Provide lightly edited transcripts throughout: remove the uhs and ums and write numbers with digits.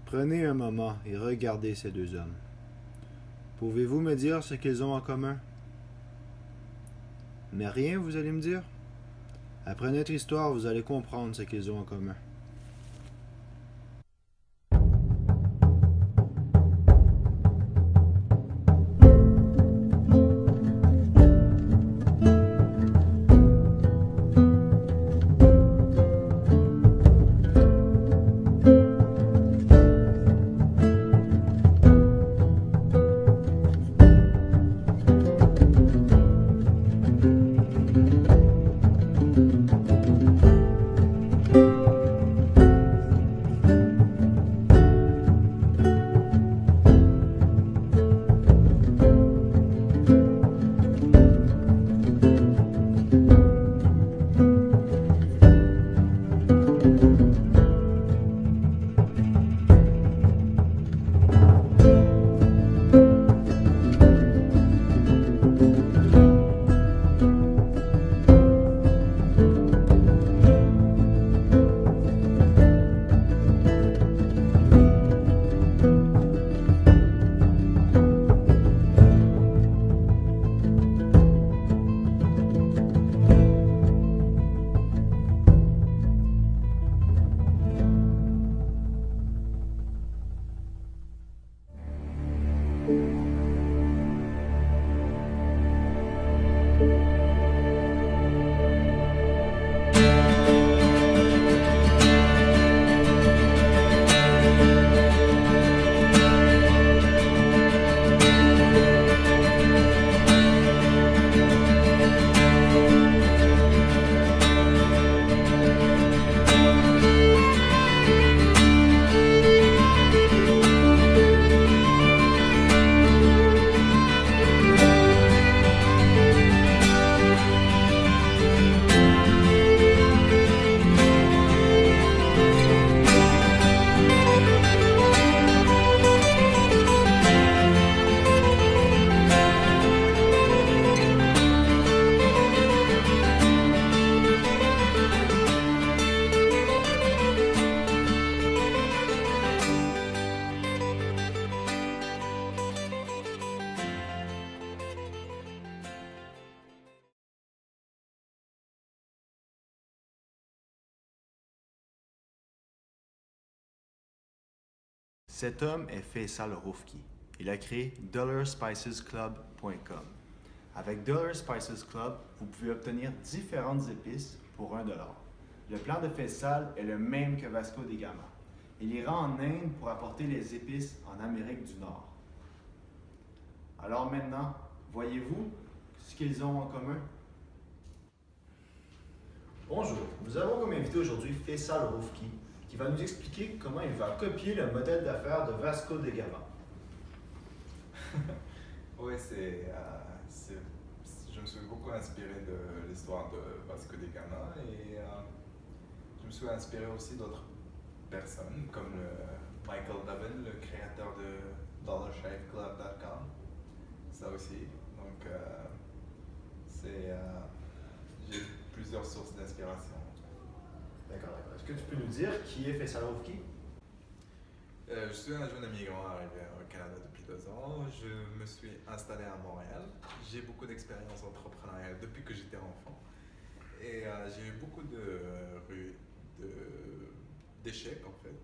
Prenez un moment et regardez ces deux hommes. Pouvez-vous me dire ce qu'ils ont en commun? Mais rien, vous allez me dire? Après notre histoire, vous allez comprendre ce qu'ils ont en commun. Cet homme est Faisal Roufki. Il a créé DollarSpicesClub.com. Avec Dollar Spices Club, vous pouvez obtenir différentes épices pour $1. Le plan de Faisal est le même que Vasco da Gama. Il ira en Inde pour apporter les épices en Amérique du Nord. Alors maintenant, voyez-vous ce qu'ils ont en commun? Bonjour, nous avons comme invité aujourd'hui Faisal Roufki qui va nous expliquer comment il va copier le modèle d'affaires de Vasco da Gama. Oui, je me suis beaucoup inspiré de l'histoire de Vasco da Gama et je me suis inspiré aussi d'autres personnes comme Michael Dubin, le créateur de DollarShaveClub.com. Ça aussi. Donc, j'ai plusieurs sources d'inspiration. D'accord. Est-ce que tu peux nous dire qui est Faisal Roufki? Je suis un jeune immigrant arrivé au Canada depuis 2 ans. Je me suis installé à Montréal. J'ai beaucoup d'expérience entrepreneuriale depuis que j'étais enfant. Et j'ai eu beaucoup d'échecs en fait.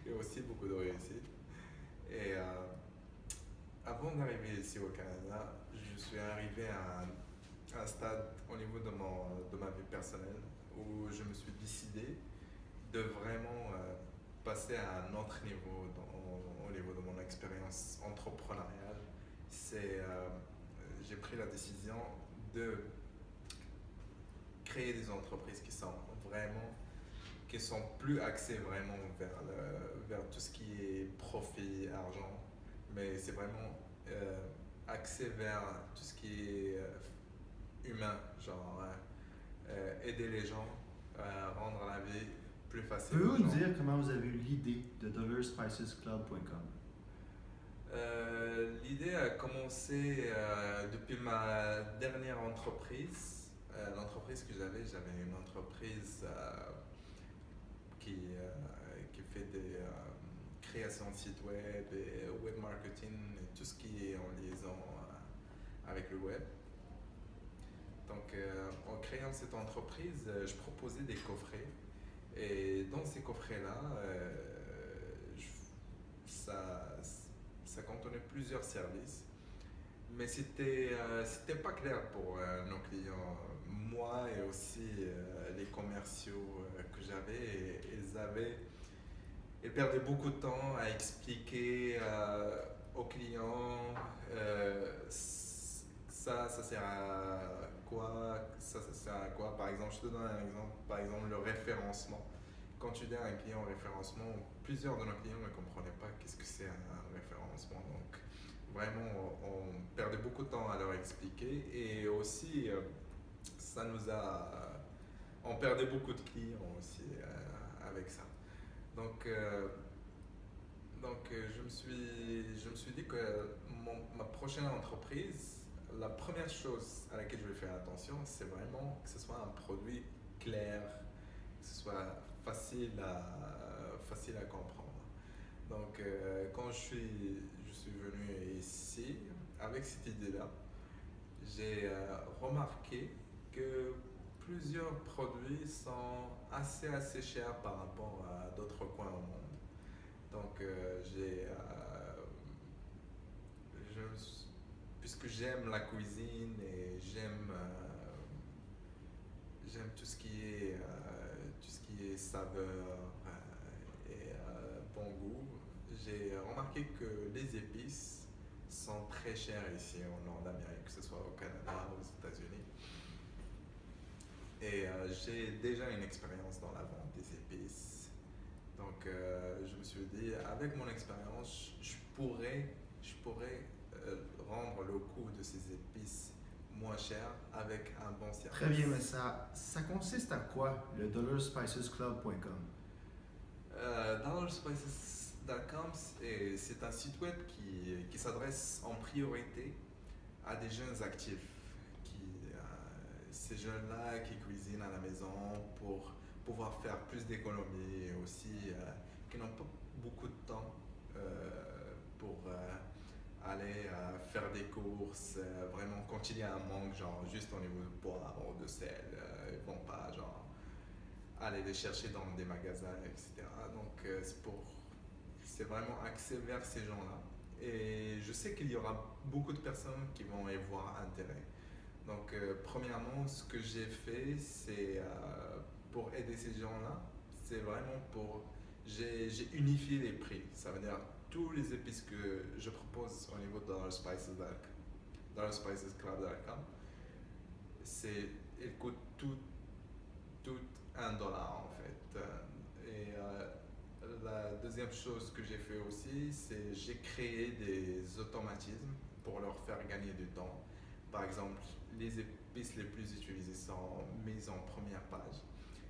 Et aussi beaucoup de réussites. Et avant d'arriver ici au Canada, je suis arrivé à un stade au niveau de ma vie personnelle où je me suis décidé de vraiment passer à un autre niveau au niveau de mon expérience entrepreneuriale. J'ai pris la décision de créer des entreprises qui sont plus axées vraiment vers tout ce qui est profit, argent, mais c'est vraiment axé vers tout ce qui est humain, genre aider les gens, rendre la vie plus facile. Pouvez-vous nous dire comment vous avez eu l'idée de DollarSpicesClub.com? L'idée a commencé depuis ma dernière entreprise. L'entreprise que j'avais une entreprise qui fait des création de site web et web marketing et tout ce qui est en liaison avec le web. Donc, en créant cette entreprise, je proposais des coffrets. Et dans ces coffrets-là, ça contenait plusieurs services. Mais c'était pas clair pour nos clients. Moi et aussi les commerciaux que j'avais, ils perdaient beaucoup de temps à expliquer aux clients ça sert à quoi, ça sert à quoi. Par exemple, je te donne un exemple, par exemple le référencement. Quand tu dis à un client référencement, plusieurs de nos clients ne comprenaient pas qu'est-ce que c'est un référencement. Donc, vraiment, on perdait beaucoup de temps à leur expliquer et aussi, on perdait beaucoup de clients aussi avec ça. Donc, je me suis dit que ma prochaine entreprise, la première chose à laquelle je vais faire attention, c'est vraiment que ce soit un produit clair, que ce soit facile à comprendre. Donc, quand je suis venu ici, avec cette idée-là, j'ai remarqué que plusieurs produits sont assez chers par rapport à d'autres coins au monde. Donc, puisque j'aime la cuisine et j'aime tout ce qui est saveur et bon goût, j'ai remarqué que les épices sont très chères ici en Nord-Amérique, que ce soit au Canada ou aux États-Unis. Et j'ai déjà une expérience dans la vente des épices. Donc, je me suis dit, avec mon expérience, je pourrais rendre le coût de ces épices moins cher avec un bon service. Très bien, mais ça consiste à quoi, le DollarSpicesClub.com? DollarSpices.com, c'est un site web qui s'adresse en priorité à des jeunes actifs. Ces jeunes-là qui cuisinent à la maison pour pouvoir faire plus d'économies et aussi qui n'ont pas beaucoup de temps pour aller faire des courses, vraiment quand il y a un manque, genre juste au niveau de poivre ou de sel, ils ne vont pas genre aller les chercher dans des magasins, etc. Donc c'est vraiment axé vers ces gens-là. Et je sais qu'il y aura beaucoup de personnes qui vont y voir intérêt. Donc premièrement, ce que j'ai fait, c'est pour aider ces gens-là, c'est vraiment j'ai unifié les prix. Ça veut dire tous les épices que je propose au niveau de DollarSpicesClub.com, ils coûtent tout $1 en fait. Et la deuxième chose que j'ai fait aussi, c'est j'ai créé des automatismes pour leur faire gagner du temps. Par exemple, les épices les plus utilisées sont mises en première page.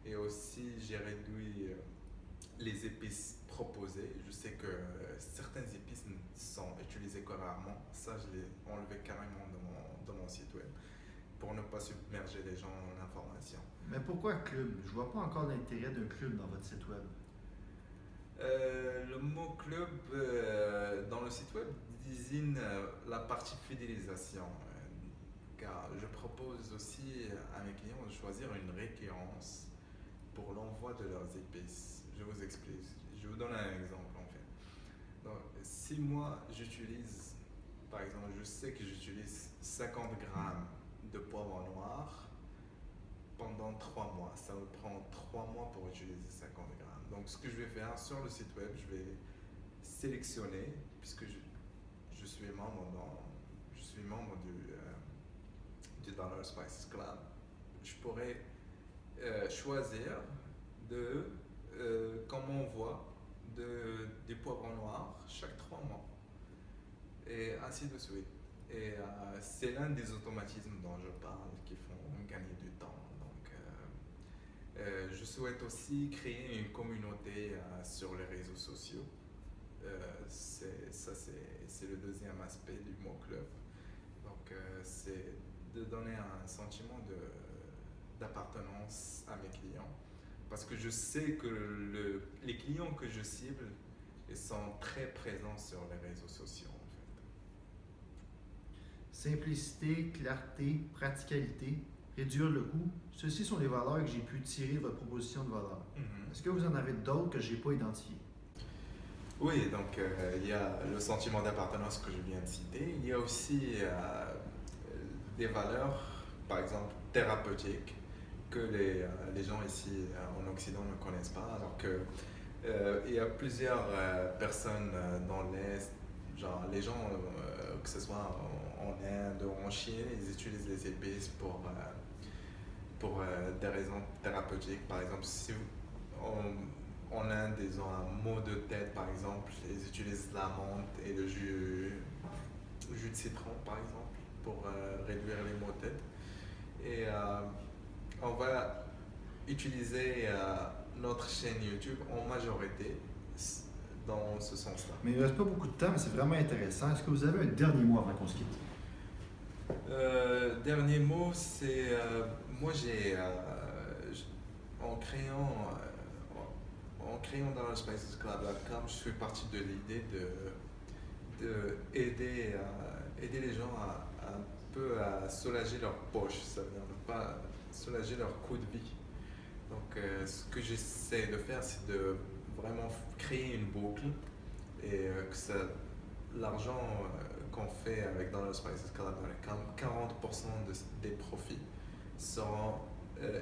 Et aussi, j'ai réduit les épices proposées. Je sais que certaines épices sont utilisées que rarement. Ça, je l'ai enlevé carrément de mon site web pour ne pas submerger les gens en information. Mais pourquoi club? Je vois pas encore l'intérêt d'un club dans votre site web. Le mot club dans le site web désigne la partie fidélisation. Car je propose aussi à mes clients de choisir une récurrence pour l'envoi de leurs épices. Je vous explique. Je vous donne un exemple en fait. Donc, si moi j'utilise, par exemple, je sais que j'utilise 50 grammes de poivre noir pendant 3 mois. Ça me prend 3 mois pour utiliser 50 grammes. Donc, ce que je vais faire sur le site web, je vais sélectionner, puisque je suis membre du Dollar Spices Club, je pourrais choisir comme on voit des poivrons noirs chaque 3 mois et ainsi de suite. Et c'est l'un des automatismes dont je parle qui font gagner du temps. Donc, je souhaite aussi créer une communauté sur les réseaux sociaux. C'est le deuxième aspect du mot club. Donc, c'est de donner un sentiment d'appartenance à mes clients. Parce que je sais que les clients que je cible ils sont très présents sur les réseaux sociaux en fait. Simplicité, clarté, praticalité, réduire le coût, ceci sont les valeurs que j'ai pu tirer de votre proposition de valeur. Est-ce que vous en avez d'autres que je n'ai pas identifiées? Oui, donc il y a le sentiment d'appartenance que je viens de citer. Il y a aussi des valeurs, par exemple thérapeutiques, que les gens ici en Occident ne connaissent pas, alors que il y a plusieurs personnes dans l'Est, genre les gens, que ce soit en Inde ou en Chine, ils utilisent les épices pour des raisons thérapeutiques. Par exemple, si en Inde, ils ont un mot de tête, par exemple, ils utilisent la menthe et le jus de citron, par exemple, pour réduire les maux de tête. Et on va utiliser notre chaîne YouTube en majorité dans ce sens-là. Mais il ne reste pas beaucoup de temps, mais c'est vraiment intéressant. Est-ce que vous avez un dernier mot avant qu'on se quitte? Dernier mot, c'est moi en créant dans le SpicesClub.com, je suis parti de l'idée de aider les gens un peu à soulager leur poche, ça veut dire pas soulager leur coût de vie. Donc ce que j'essaie de faire, c'est de vraiment créer une boucle et que l'argent qu'on fait avec dans le SpicesClub.com, 40% des profits seront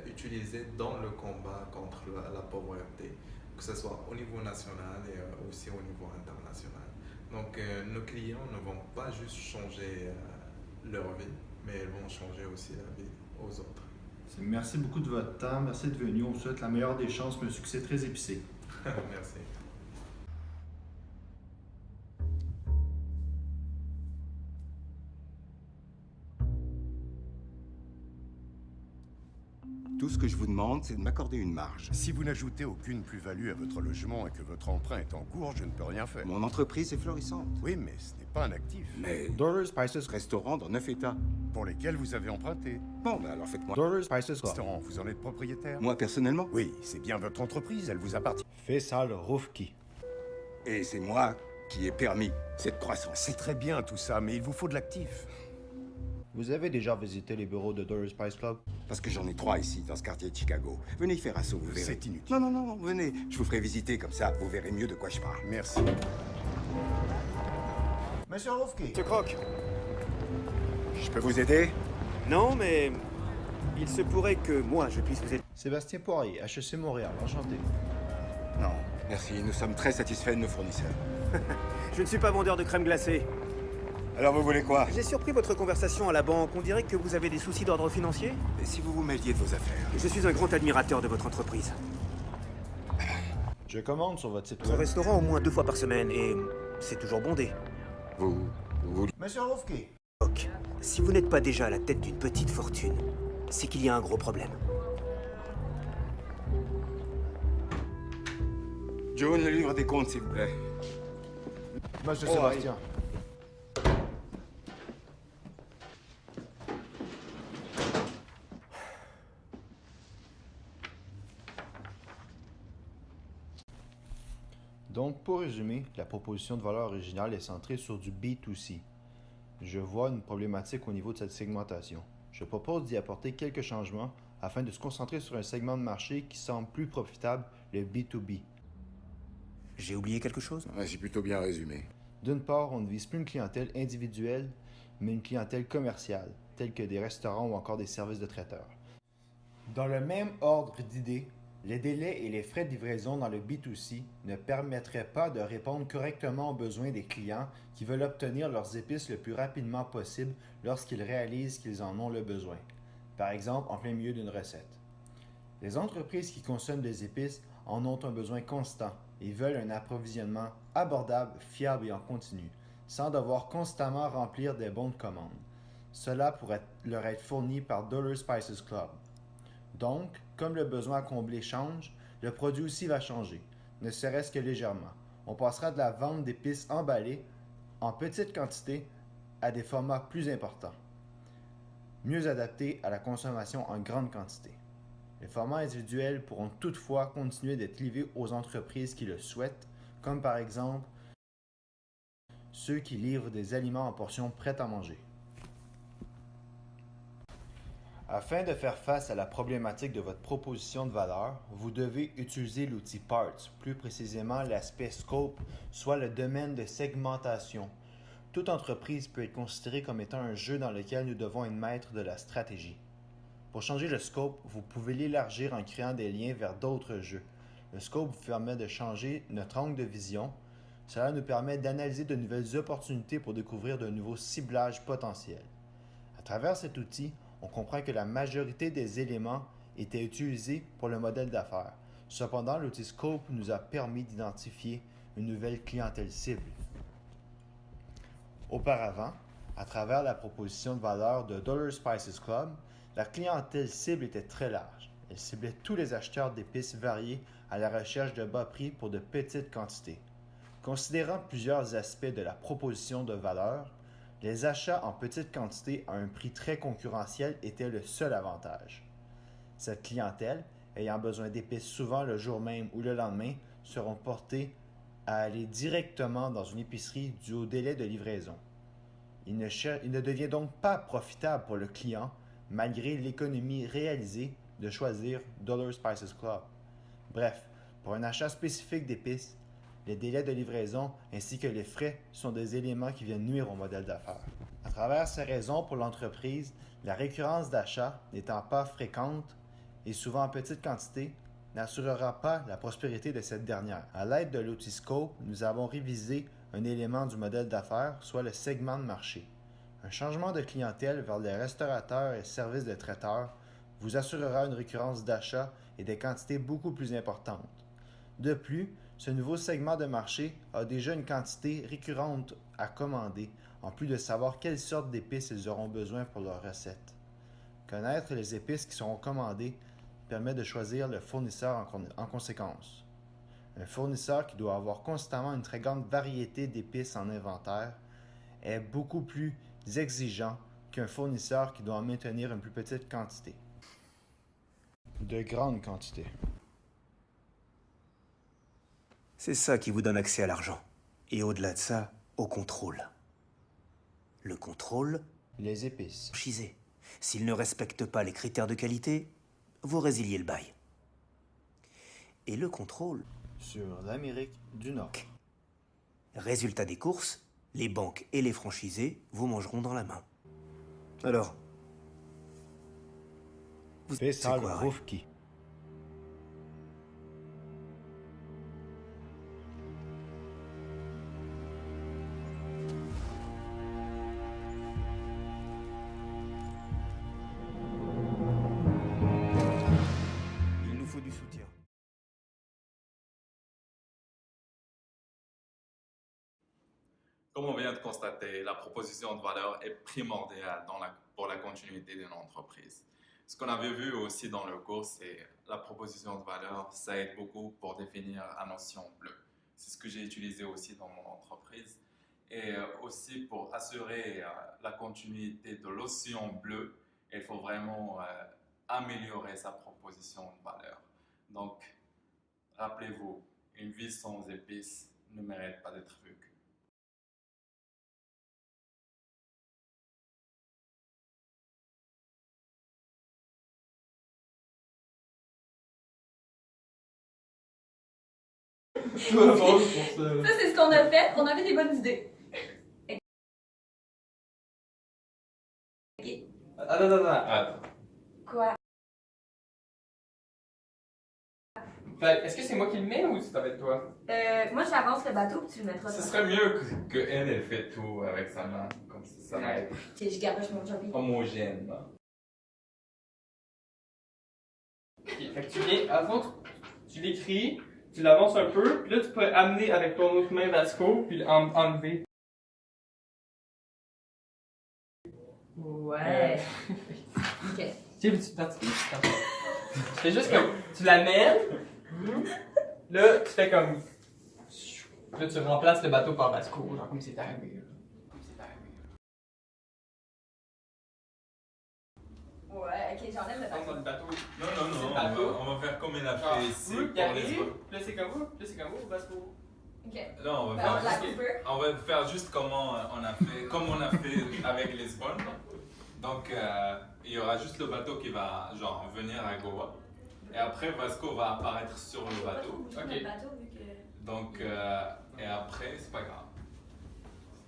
utilisés dans le combat contre la pauvreté, que ce soit au niveau national et aussi au niveau international. Donc nos clients ne vont pas juste changer leur vie, mais ils vont changer aussi la vie aux autres. Merci beaucoup de votre temps, merci d'être venu. On vous souhaite la meilleure des chances, mais un succès très épicé. Merci. Tout ce que je vous demande, c'est de m'accorder une marge. Si vous n'ajoutez aucune plus-value à votre logement et que votre emprunt est en cours, je ne peux rien faire. Mon entreprise est florissante. Oui, mais ce n'est pas un actif. Mais Dollar Spices restaurant dans 9 États. Pour lesquels vous avez emprunté. Bon, ben alors faites-moi. Dollar Spices Club. Restaurant, vous en êtes propriétaire? Moi, personnellement? Oui, c'est bien votre entreprise, elle vous appartient. Faisal Roufki. Et c'est moi qui ai permis cette croissance. C'est très bien tout ça, mais il vous faut de l'actif. Vous avez déjà visité les bureaux de Dollar Spice Club? Parce que j'en ai 3 ici, dans ce quartier de Chicago. Venez y faire un saut, vous verrez. C'est inutile. Non, venez. Je vous ferai visiter comme ça, vous verrez mieux de quoi je parle. Merci. Monsieur Roufki. Monsieur Croc. Je peux vous aider? Non, mais il se pourrait que moi je puisse vous aider. Sébastien Poirier, HEC Montréal, enchanté. Non, merci. Nous sommes très satisfaits de nos fournisseurs. Je ne suis pas vendeur de crème glacée. Alors vous voulez quoi? J'ai surpris votre conversation à la banque. On dirait que vous avez des soucis d'ordre financier. Et si vous vous mêliez de vos affaires? Je suis un grand admirateur de votre entreprise. Je commande sur votre site Notre web. restaurant au moins 2 fois par semaine et c'est toujours bondé. Vous... Monsieur Roufki. Croc, si vous n'êtes pas déjà à la tête d'une petite fortune, c'est qu'il y a un gros problème. John, le livre des comptes, s'il vous plaît. Monsieur Oh, Sébastien. Donc, pour résumer, la proposition de valeur originale est centrée sur du B2C. Je vois une problématique au niveau de cette segmentation. Je propose d'y apporter quelques changements afin de se concentrer sur un segment de marché qui semble plus profitable, le B2B. J'ai oublié quelque chose? Ouais, j'ai plutôt bien résumé. D'une part, on ne vise plus une clientèle individuelle, mais une clientèle commerciale, telle que des restaurants ou encore des services de traiteurs. Dans le même ordre d'idées, les délais et les frais de livraison dans le B2C ne permettraient pas de répondre correctement aux besoins des clients qui veulent obtenir leurs épices le plus rapidement possible lorsqu'ils réalisent qu'ils en ont le besoin, par exemple en plein milieu d'une recette. Les entreprises qui consomment des épices en ont un besoin constant et veulent un approvisionnement abordable, fiable et en continu, sans devoir constamment remplir des bons de commande. Cela pourrait leur être fourni par Dollar Spices Club. Donc, comme le besoin à combler change, le produit aussi va changer, ne serait-ce que légèrement. On passera de la vente d'épices emballées en petite quantité à des formats plus importants, mieux adaptés à la consommation en grande quantité. Les formats individuels pourront toutefois continuer d'être livrés aux entreprises qui le souhaitent, comme par exemple ceux qui livrent des aliments en portions prêtes à manger. Afin de faire face à la problématique de votre proposition de valeur, vous devez utiliser l'outil Parts, plus précisément l'aspect Scope, soit le domaine de segmentation. Toute entreprise peut être considérée comme étant un jeu dans lequel nous devons être maîtres de la stratégie. Pour changer le scope, vous pouvez l'élargir en créant des liens vers d'autres jeux. Le scope vous permet de changer notre angle de vision. Cela nous permet d'analyser de nouvelles opportunités pour découvrir de nouveaux ciblages potentiels. À travers cet outil, on comprend que la majorité des éléments étaient utilisés pour le modèle d'affaires. Cependant, l'outil Scope nous a permis d'identifier une nouvelle clientèle cible. Auparavant, à travers la proposition de valeur de Dollar Spices Club, la clientèle cible était très large. Elle ciblait tous les acheteurs d'épices variés à la recherche de bas prix pour de petites quantités. Considérant plusieurs aspects de la proposition de valeur, les achats en petite quantité à un prix très concurrentiel étaient le seul avantage. Cette clientèle, ayant besoin d'épices souvent le jour même ou le lendemain, seront portés à aller directement dans une épicerie dû au délai de livraison. Il ne devient donc pas profitable pour le client, malgré l'économie réalisée, de choisir Dollar Spices Club. Bref, pour un achat spécifique d'épices, les délais de livraison ainsi que les frais sont des éléments qui viennent nuire au modèle d'affaires. À travers ces raisons pour l'entreprise, la récurrence d'achat n'étant pas fréquente et souvent en petite quantité, n'assurera pas la prospérité de cette dernière. À l'aide de l'outil Scope, nous avons révisé un élément du modèle d'affaires, soit le segment de marché. Un changement de clientèle vers les restaurateurs et services de traiteurs vous assurera une récurrence d'achat et des quantités beaucoup plus importantes. De plus, ce nouveau segment de marché a déjà une quantité récurrente à commander, en plus de savoir quelle sorte d'épices ils auront besoin pour leurs recettes. Connaître les épices qui seront commandées permet de choisir le fournisseur en conséquence. Un fournisseur qui doit avoir constamment une très grande variété d'épices en inventaire est beaucoup plus exigeant qu'un fournisseur qui doit en maintenir une plus petite quantité. De grandes quantités. C'est ça qui vous donne accès à l'argent. Et au-delà de ça, au contrôle. Le contrôle, Les épices. franchisé. S'il ne respecte pas les critères de qualité, vous résiliez le bail. Et le contrôle, Sur l'Amérique du Nord. résultat des courses, les banques et les franchisés vous mangeront dans la main. Alors, vous c'est Faisal quoi, Ray? Rufki. Il nous faut du soutien. Comme on vient de constater, la proposition de valeur est primordiale pour la continuité d'une entreprise. Ce qu'on avait vu aussi dans le cours, c'est la proposition de valeur, ça aide beaucoup pour définir la notion bleue. C'est ce que j'ai utilisé aussi dans mon entreprise. Et aussi pour assurer la continuité de l'océan bleu, il faut vraiment améliorer sa proposition de valeur. Donc, rappelez-vous, une vie sans épices ne mérite pas d'être vécue. Ça, c'est ce qu'on a fait. On avait des bonnes idées. Ok. Attends. Quoi? Fait, est-ce que c'est moi qui le mets ou c'est avec toi? Moi, j'avance le bateau puis tu le mettras Ce dans serait mieux que elle fait tout avec sa main, comme ça va être Ok, je garoche mon jumpy. homogène. Là. Ok, fait que tu viens, avant, tu l'écris, tu l'avances un peu, puis là tu peux amener avec ton autre main Vasco, puis enlever. Ouais. Ok. Tu fais juste comme, tu l'amènes, là tu fais comme, là tu remplaces le bateau par Vasco, genre comme c'est arrivé. Ouais, ok, j'enlève le Dans le bateau. bateau. Non, C'est le bateau. on va faire comme elle a Genre, fait ici. il pour les arrive, autres. puis là c'est comme, Vasco. Ok. Non, on va Ben, faire la juste, Cooper. on va faire juste comme on a fait avec Lisbonne. Donc, il y aura juste le bateau qui va genre venir à Goa. Et après, Vasco va apparaître sur le bateau. Ok. Le bateau, vu que... Donc, et après, c'est pas grave.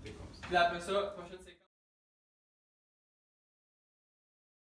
C'était comme ça. Puis après ça, prochaine séquence.